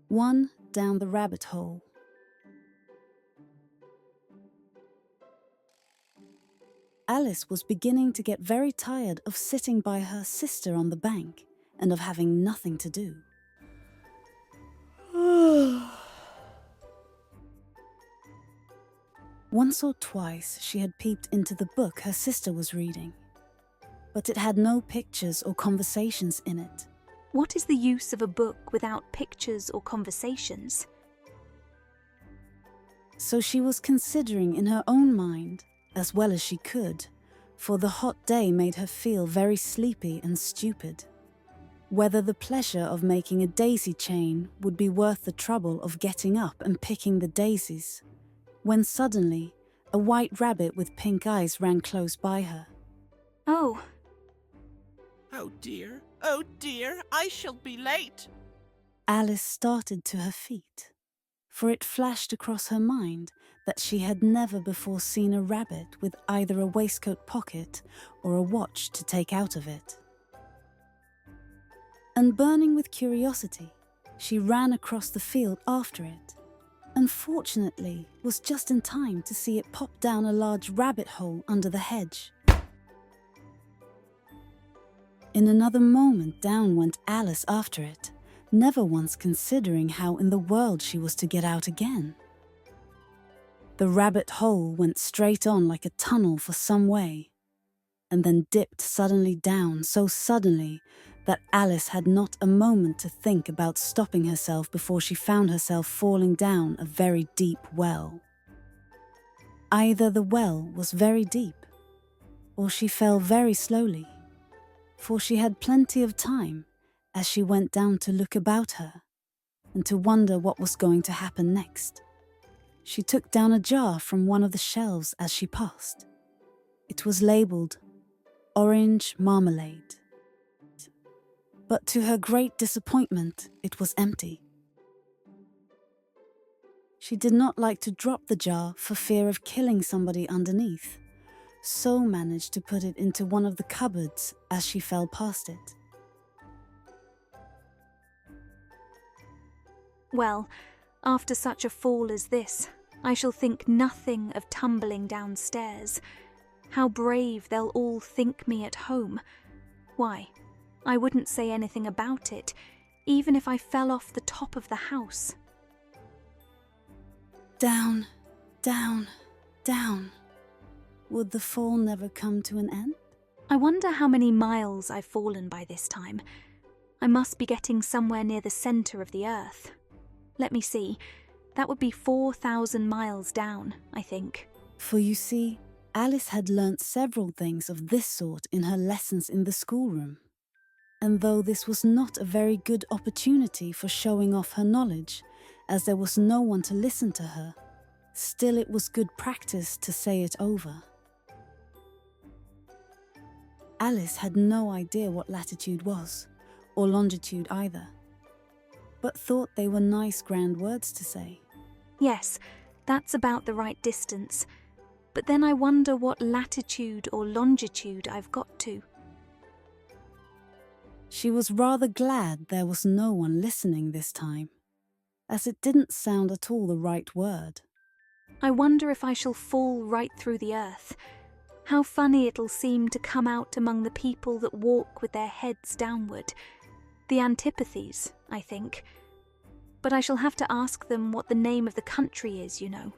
One down the rabbit hole. Alice was beginning to get very tired of sitting by her sister on the bank and of having nothing to do. Once or twice she had peeped into the book her sister was reading, but it had no pictures or conversations in it. What is the use of a book without pictures or conversations? So she was considering in her own mind, as well as she could, for the hot day made her feel very sleepy and stupid, whether the pleasure of making a daisy chain would be worth the trouble of getting up and picking the daisies, when suddenly a white rabbit with pink eyes ran close by her. Oh, Oh dear, I shall be late. Alice started to her feet, for it flashed across her mind that she had never before seen a rabbit with either a waistcoat pocket or a watch to take out of it. And burning with curiosity, she ran across the field after it, and fortunately was just in time to see it pop down a large rabbit hole under the hedge. In another moment down went Alice after it, never once considering how in the world she was to get out again. The rabbit hole went straight on like a tunnel for some way, and then dipped suddenly down so suddenly that Alice had not a moment to think about stopping herself before she found herself falling down a very deep well. Either the well was very deep, or she fell very slowly, for she had plenty of time as she went down to look about her and to wonder what was going to happen next. She took down a jar from one of the shelves as she passed. It was labelled orange marmalade. But to her great disappointment, it was empty. She did not like to drop the jar for fear of killing somebody underneath, so managed to put it into one of the cupboards as she fell past it. well, after such a fall as this, I shall think nothing of tumbling downstairs. How brave they'll all think me at home. Why, I wouldn't say anything about it, even if I fell off the top of the house. Down, down, down. Would the fall never come to an end? I wonder how many miles I've fallen by this time. I must be getting somewhere near the centre of the earth. Let me see. That would be 4,000 miles down, I think. For you see, Alice had learnt several things of this sort in her lessons in the schoolroom. And though this was not a very good opportunity for showing off her knowledge, as there was no one to listen to her, still it was good practice to say it over. Alice had no idea what latitude was, or longitude either, but thought they were nice grand words to say. Yes, that's about the right distance. But then I wonder what latitude or longitude I've got to. She was rather glad there was no one listening this time, as it didn't sound at all the right word. I wonder if I shall fall right through the earth. How funny it'll seem to come out among the people that walk with their heads downward. The antipathies, I think. But I shall have to ask them what the name of the country is, you know.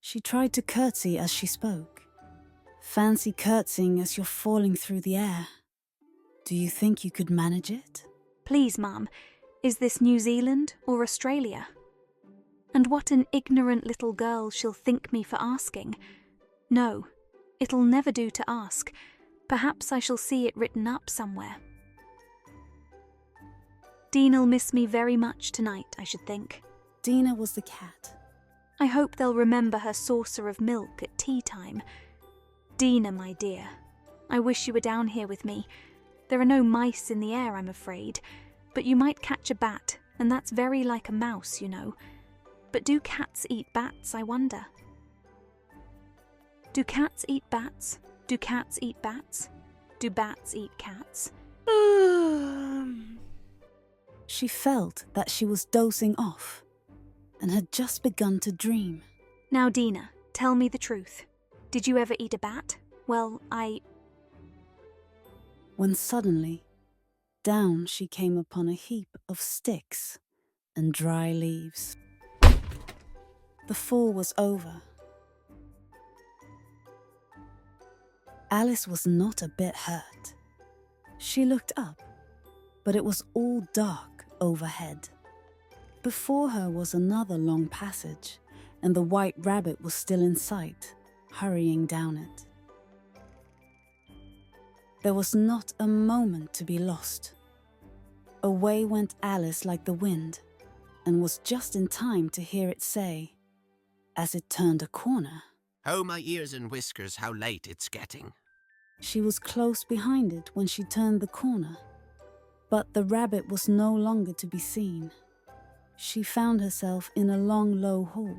She tried to curtsy as she spoke. Fancy curtsying as you're falling through the air. Do you think you could manage it? Please, ma'am, is this New Zealand or Australia? And what an ignorant little girl she'll think me for asking. No, it'll never do to ask. Perhaps I shall see it written up somewhere. Dean'll miss me very much tonight, I should think. Dina was the cat. I hope they'll remember her saucer of milk at tea time. Dina, my dear, I wish you were down here with me. There are no mice in the air, I'm afraid, but you might catch a bat, and that's very like a mouse, you know. But do cats eat bats, I wonder? Do cats eat bats? Do cats eat bats? Do bats eat cats? She felt that she was dozing off and had just begun to dream. Now, Dina, tell me the truth. Did you ever eat a bat? Well, When suddenly, down she came upon a heap of sticks and dry leaves. The fall was over. Alice was not a bit hurt. She looked up, but it was all dark overhead. Before her was another long passage, and the white rabbit was still in sight, hurrying down it. There was not a moment to be lost. Away went Alice like the wind, and was just in time to hear it say, as it turned a corner. Oh, my ears and whiskers, how late it's getting. She was close behind it when she turned the corner, but the rabbit was no longer to be seen. She found herself in a long, low hall,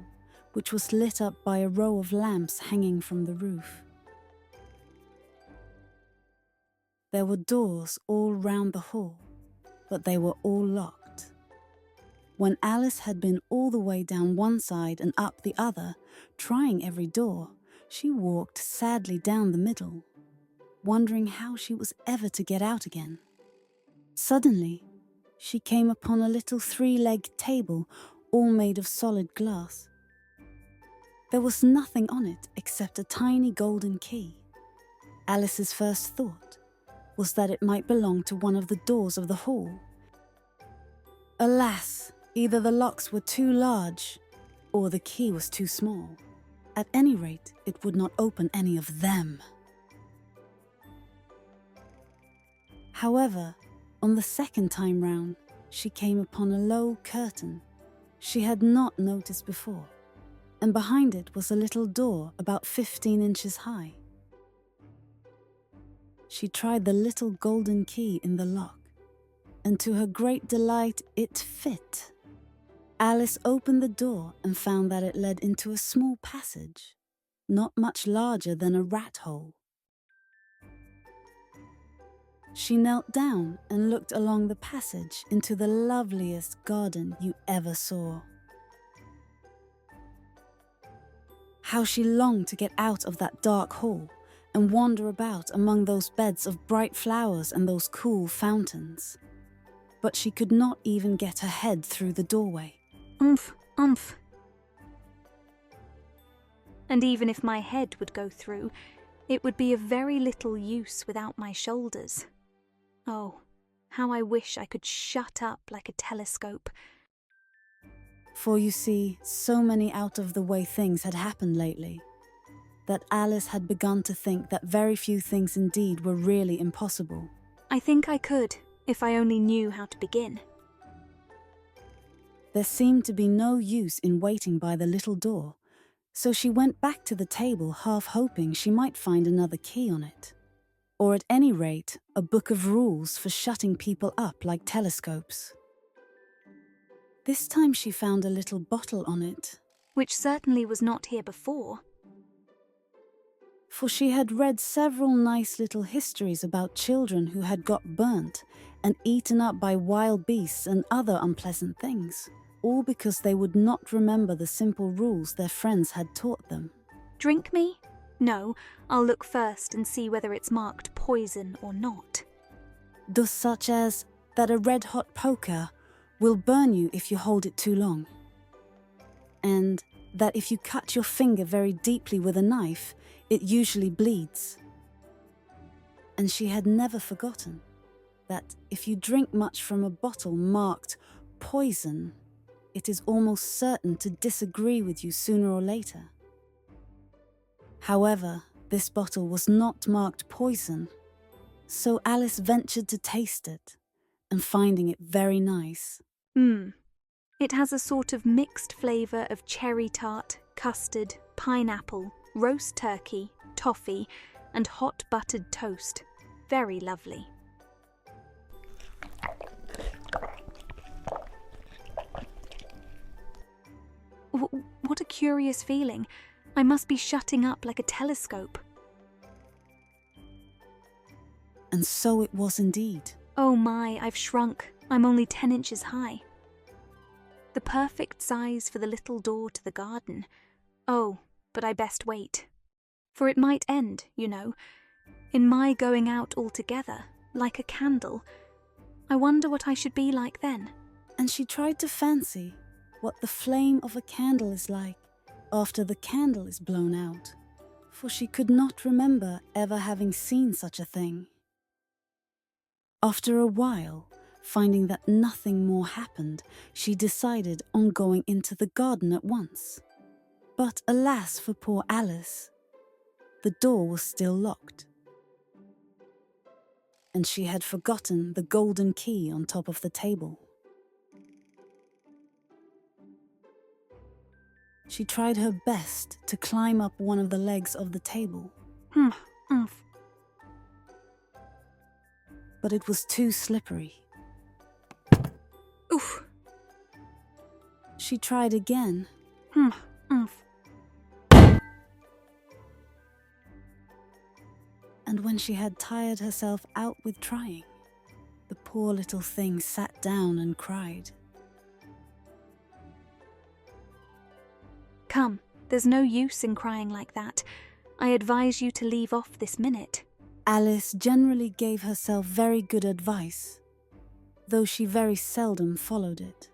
which was lit up by a row of lamps hanging from the roof. There were doors all round the hall, but they were all locked. When Alice had been all the way down one side and up the other, trying every door, she walked sadly down the middle, wondering how she was ever to get out again. Suddenly, she came upon a little three-legged table, all made of solid glass. There was nothing on it except a tiny golden key. Alice's first thought was that it might belong to one of the doors of the hall. Alas, either the locks were too large or the key was too small. At any rate, it would not open any of them. However, on the second time round, she came upon a low curtain she had not noticed before, and behind it was a little door about 15 inches high. She tried the little golden key in the lock, and to her great delight, it fit. Alice opened the door and found that it led into a small passage, not much larger than a rat hole. She knelt down and looked along the passage into the loveliest garden you ever saw. How she longed to get out of that dark hall and wander about among those beds of bright flowers and those cool fountains. But she could not even get her head through the doorway. Umph, umph. And even if my head would go through, it would be of very little use without my shoulders. Oh, how I wish I could shut up like a telescope. For you see, so many out-of-the-way things had happened lately, that Alice had begun to think that very few things indeed were really impossible. I think I could, if I only knew how to begin. There seemed to be no use in waiting by the little door, so she went back to the table half hoping she might find another key on it. Or at any rate, a book of rules for shutting people up like telescopes. This time she found a little bottle on it, Which certainly was not here before. for she had read several nice little histories about children who had got burnt and eaten up by wild beasts and other unpleasant things, all because they would not remember the simple rules their friends had taught them. Drink me? No, I'll look first and see whether it's marked poison or not. Thus such as that a red-hot poker will burn you if you hold it too long, and that if you cut your finger very deeply with a knife, it usually bleeds. And she had never forgotten that if you drink much from a bottle marked poison, it is almost certain to disagree with you sooner or later. However, this bottle was not marked poison, so Alice ventured to taste it, and finding it very nice. It has a sort of mixed flavour of cherry tart, custard, pineapple, roast turkey, toffee, and hot buttered toast. Very lovely. What a curious feeling. I must be shutting up like a telescope. And so it was indeed. Oh my, I've shrunk. I'm only 10 inches high. The perfect size for the little door to the garden. Oh, but I best wait. For it might end, you know, in my going out altogether, like a candle. I wonder what I should be like then. And she tried to fancy what the flame of a candle is like after the candle is blown out, for she could not remember ever having seen such a thing. After a while, finding that nothing more happened, she decided on going into the garden at once. But alas for poor Alice, the door was still locked. And she had forgotten the golden key on top of the table. She tried her best to climb up one of the legs of the table. But it was too slippery. Oof. She tried again. And when she had tired herself out with trying, the poor little thing sat down and cried. Come, there's no use in crying like that. I advise you to leave off this minute. Alice generally gave herself very good advice, though she very seldom followed it.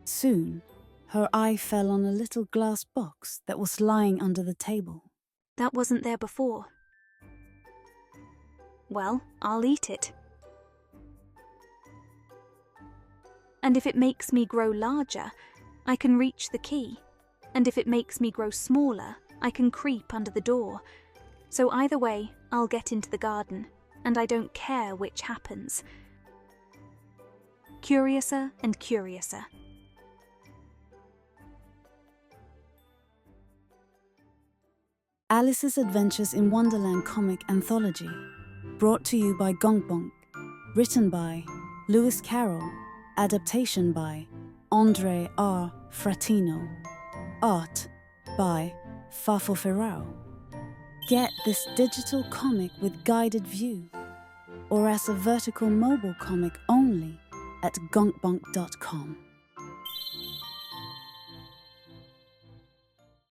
Soon, her eye fell on a little glass box that was lying under the table. That wasn't there before. Well, I'll eat it. And if it makes me grow larger, I can reach the key. And if it makes me grow smaller, I can creep under the door. So either way, I'll get into the garden, and I don't care which happens. Curiouser and curiouser. Alice's Adventures in Wonderland comic anthology, brought to you by Gongbonk, written by Lewis Carroll, adaptation by Andre R. Fratino, art by Fafo Ferrao. Get this digital comic with guided view, or as a vertical mobile comic only at gongbonk.com.